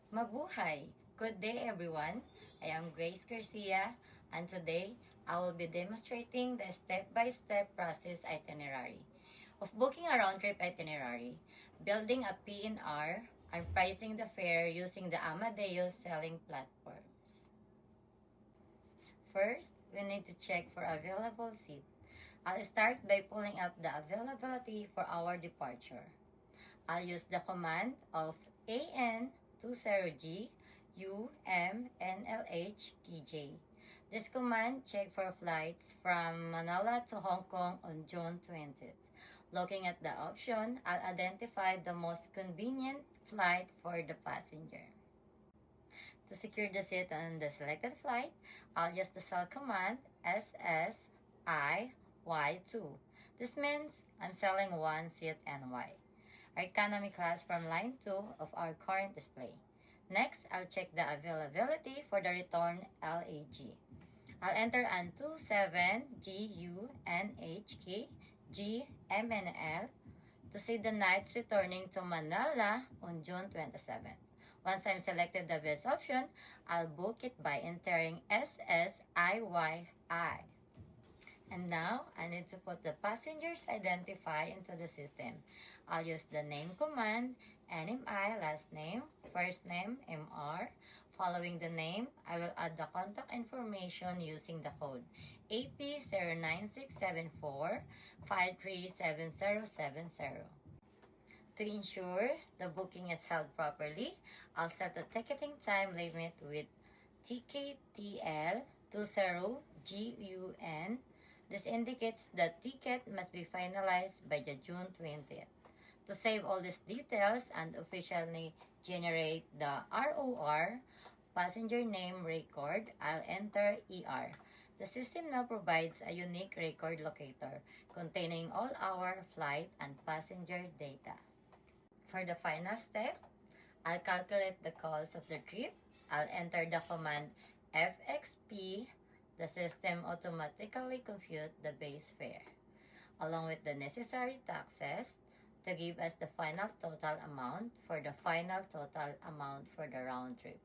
Mabuhay! Good day everyone! I am Grace Garcia and today I will be demonstrating the step-by-step process itinerary of booking a round-trip itinerary, building a PNR, and pricing the fare using the Amadeus selling platforms. First, we need to check for available seat. I'll start by pulling up the availability for our departure. I'll use the command of AN20G UMNLH This command check for flights from Manila to Hong Kong on June 20th. Looking at the option, I'll identify the most convenient flight for the passenger. To secure the seat on the selected flight, I'll use the cell command SSIY2. This means I'm selling one seat NY. Our economy class from line 2 of our current display. Next, I'll check the availability for the return LAG. I'll enter an 27GUNHK to see the nights returning to Manila on June 27th. Once I'm selected the best option, I'll book it by entering SSIYI. And now, I need to put the passenger's identifier into the system. I'll use the name command, NMI, last name, first name, MR. Following the name, I will add the contact information using the code AP09674537070. To ensure the booking is held properly, I'll set the ticketing time limit with TKTL20GUN. This indicates the ticket must be finalized by the June 20th. To save all these details and officially generate the ROR, passenger name record, I'll enter ER. The system now provides a unique record locator containing all our flight and passenger data. For the final step, I'll calculate the cost of the trip. I'll enter the command FXP. The system automatically compute the base fare, along with the necessary taxes to give us the final total amount for the final total amount for the round trip.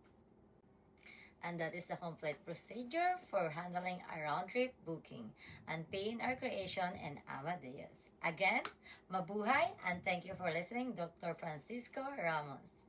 And that is the complete procedure for handling a round-trip booking and PNR creation in Amadeus. Again, mabuhay and thank you for listening, Dr. Francisco Ramos.